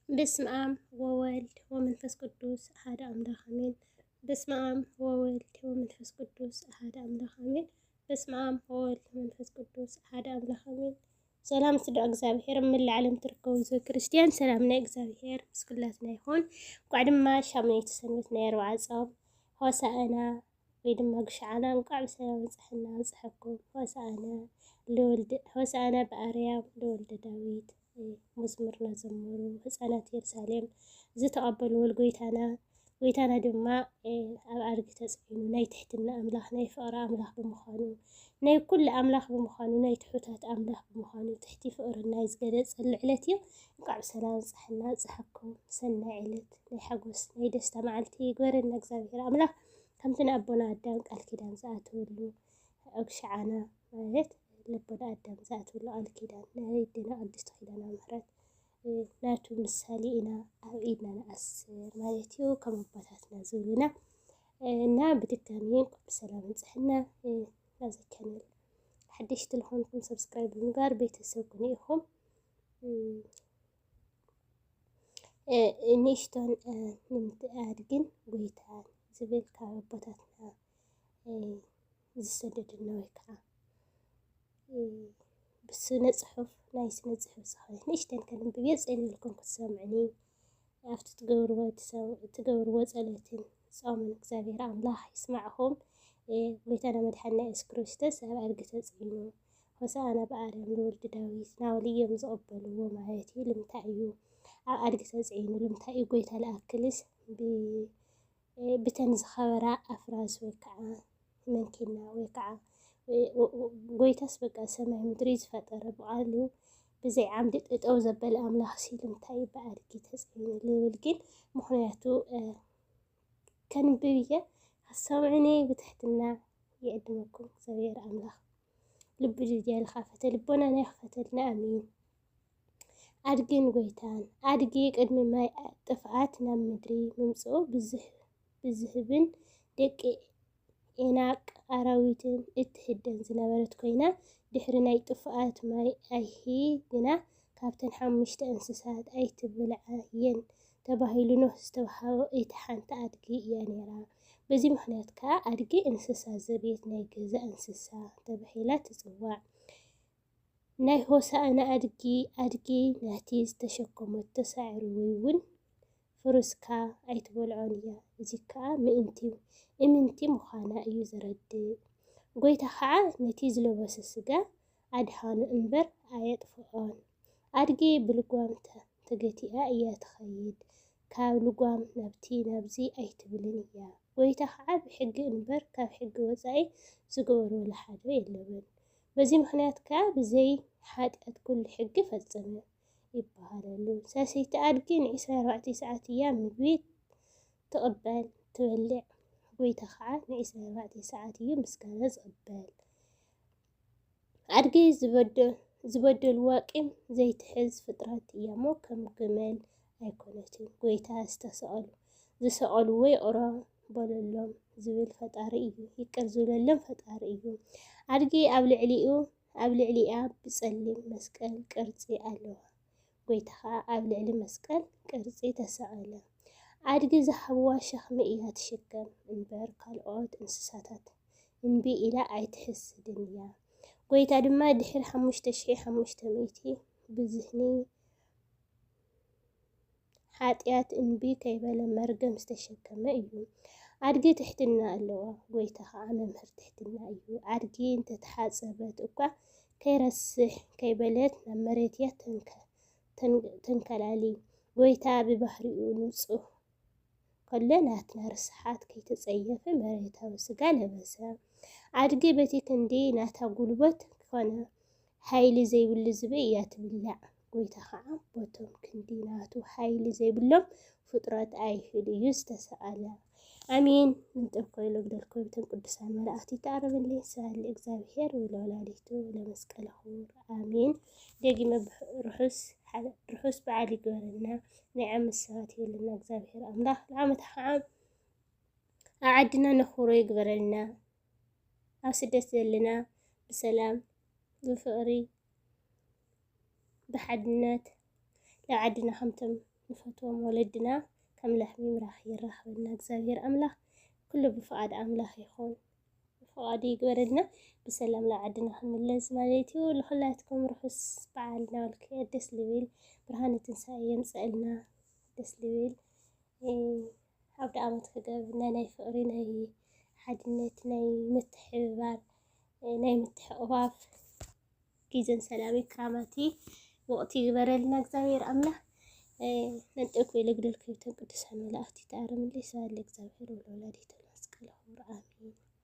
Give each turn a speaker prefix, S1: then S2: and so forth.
S1: بسم آب وولد ومنفس قدوس أحد أملاك آمين. بسم آب وولد ومنفس قدوس أحد أملاك آمين. بسم آب وولد ومنفس قدوس أحد أملاك آمين. سلام سيدو እግዚአብሔር من العالم تركو زو كريستيان سلامنا እግዚአብሔር مسكلاتنا يكون قاعد ما شامنيت سنتنا يروع عصاب هوسانا ويدما قشعنا نقع بسلام صحنا صحكم هوسانا بأريام لولد داوود مزمرنا زمرو ህፃናት ኢየሩሳሌም ዝተቀበልዎ ጎይታና ድማ ኣብ ኣርግ ተጽዒኑ ናይ ትሕትና ኣምላኽ ናይ ፍቕሪ ኣምላኽ ብምዃኑ ናይ ኩሉ ኣምላኽ ብምዃኑ ናይ ትሑታት ኣምላኽ ብምዃኑ ትሕቲ ፍቕሪ ናይ ዝገለጸሉ ዕለት እዩ። እንቋዕ ሰላም ጽሕና ጽሕኩም ሰናይ ዕለት ናይ ሓጎስ ናይ ደስታ መዓልቲ ይግበረልና እግዚአብሔር ኣምላኽ ከምቲ ንኣቦና ኣዳም ቃል ኪዳን ዝኣተወሉ ኣግሽዓና ማለት ልቦና ኣዳም ዝኣተወሉ ቃል ኪዳን ናይ ድና ቅድስቲ ኪዳነ ምሕረት ናቱ ምሳሌ ኢና ኣብ ኢድና ንኣስር ማለት እዩ ከም ኣባታትና ዝብሉና እና ብድጋሚ ሰላም ጽሕና ናብዚ ቻናል ሓደሽቲ ለኾንኩም ሰብስክራይብ ብምግባር ቤተሰብ ኩኑ ኢኹም ንእሽቶን ንምትኣድግን ጎይታን ዝብል ካብ ኣቦታትና ዝሰደድና ወይ ከዓ ብስነ ጽሑፍ ናይ ስነ ጽሑፍ ዝኾነ ንእሽተን ከንብብ የጽልልኩም ክትሰምዑኒ ኣብቲ ትገብርዎ ጸሎትን ጾምን እግዚአብሔር ኣምላኽ ይስማዕኹም። ጎይታና መድሓኒና ኢየሱስ ክርስቶስ ኣብ ኣርግ ተጽዒኑ ሆሳዕና በኣርያም ለወልደ ዳዊት ናውልዮም ዝቐበልዎ ማለት እዩ። ልምንታይ እዩ ኣብ ኣርግ ተጽዒኑ ልምንታይ እዩ ጎይታ ለኣክልስ ብተን ዝኸበራ ኣፍራስ ወይ ከዓ መንኪና ወይ ከዓ ጎይታስ በቃ ሰማይ ምድሪ ዝፈጠረ በዓሉ ብዘይ ዓምዲ ጠጠው ዘበለ ኣምላኽ ሲሉ እንታይ በኣርጊ ተጽዒኑ ልብል ግን ምክንያቱ ከንብብየ ኣሰምዑኒ ብትሕትና ይዕድመኩም እግዚአብሔር ኣምላኽ ልቢ ድልያ ልኻፈተ ልቦና ናይ ክፈተልና ኣሚን። ኣድግን ጎይታን ኣድጊ ቅድሚ ማይ ጥፍኣት ናብ ምድሪ ምምጽኡ ብዝህብን ደቂ ኤናቅ ኣራዊትን እትህደን ዝነበረት ኮይና ድሕሪ ናይ ጥፍኣት ማይ ኣይሂ ግና ካብተን 5 እንስሳት ኣይትብልዓየን ተባሂሉ ኖህ ዝተዋሃቦ እቲ ሓንቲ ኣድጊ እያ ነይራ። በዚ ምክንያት ከዓ ኣድጊ እንስሳ ዘቤት ናይ ገዛ እንስሳ ተባሂላ ትጽዋዕ። ናይ ሆሳዕና ኣድጊ ናቲ ዝተሸከመቶ ሳዕሪ ወይ እውን ፍሩስካ ኣይትበልዖን እያ። እዚ ከዓ እምንቲ ምዃና እዩ ዘረድእ። ጎይታ ከዓ ነቲ ዝለበሰ ስጋ ኣድሃኑ እምበር ኣየጥፍዖን። ኣድጊ ብልጓም ተገቲኣ እያ ትኸይድ ካብ ልጓም ናብዚ ኣይትብልን እያ። ጎይታ ከዓ ብሕጊ እምበር ካብ ሕጊ ወፃኢ ዝገበሮ ሓደ የለብን። በዚ ምክንያት ከዓ ብዘይ ሓጢኣት ኩሉ ሕጊ ፈጸመ ይበሃለሉ። ሳሰይቲ ኣድጊ ን24 ሰዓት እያ ምግቢ ትቕበል ትበልዕ። ጎይታ ከዓ ን24 ሰዓት እዩ ምስጋና ዝቕበል። ኣድጊ ዝበደልዋ ቂም ዘይትሕዝ ፍጥረት እያ እሞ ከም ግመል ኣይኮነትን። ጎይታ ዝሰቐልዎ ይቕሮ በለሎም ዝብል ፈጣሪ እዩ ይቅር ዝብለሎም ፈጣሪ እዩ። ኣድጊ ኣብ ልዕሊኣ ብጸሊም መስቀል ቅርጺ ኣለዋ። ጎይታ ከዓ ኣብ ልዕሊ መስቀል ቅርጺ ተሰቐለ። ኣድጊ ዝሃብዋ ሸኽሚ እያ ትሽከም እምበር ካልኦት እንስሳታት እምቢ ኢላ ኣይትሕስድን እያ። ጎይታ ድማ ድሕሪ 5500 ብዝህኒ ሓጢኣት እምቢ ከይበለ መርገም ዝተሸከመ እዩ። ኣድጊ ትሕትና ኣለዋ። ጎይታ ከዓ መምህር ትሕትና እዩ። ኣድጊ እንተተሓፀበት እኳ ከይረስሕ ከይበለት ናብ መሬት እያ ተንከላሊ። ጎይታ ብባህሪኡ ንጹህ ከሎ ናትና ርስሓት ከይተጸየፈ መሬታዊ ስጋ ለበሰ። ኣድጊ በቲ ክንዲ ናታ ጉልበት ኮነ ሓይሊ ዘይብሉ ዝብኢ እያ ትብላዕ። ጎይታ ከዓ ቦቶም ክንዲ ናቱ ሓይሊ ዘይብሎም ፍጥረት ኣይሂድ እዩ ዝተሰኣለ። ኣሚን። እንጠኮይሎ ግደልኮ ብተን ቅዱሳን መላእክቲ ተኣረብልኝ ሳል እግዚአብሔር ወለወላዲቱ ለመስቀል ክቡር ኣሚን። ደጊመ ርሑስ በዓል ይግበረልና ናይ ዓመት ሰባት ይብለና እግዚአብሔር ኣምላኽ ለዓመት ከዓ ኣብ ዓድና ነኽብሮ ይግበረልና። ኣብ ስደት ዘለና ብሰላም ብፍቕሪ ብሓድነት ለዓድና ከምቶም نفتوم ولدنا كم لحمي راح يرحبنا እግዚአብሔር أملاخ كله بفقاد أملاخ يخون بفقاد يقبرنا بسلام لعدنا خملز ماليتيو لخلاتكم رحس بعالنا والكي دس لبيل برهانة تنسائي يمسألنا دس لبيل عبد عامت خقابنا ناي فقري ناي حدنت ناي متحبار ناي متحقباف كيزن سلامي كراماتي وقتي يقبرلنا እግዚአብሔር أملاخ ننتقل إلى قدر الكيوتن قدسان ملاأختي تعرم اللي سأل እግዚአብሔር والولادي تلمسك له ورآمين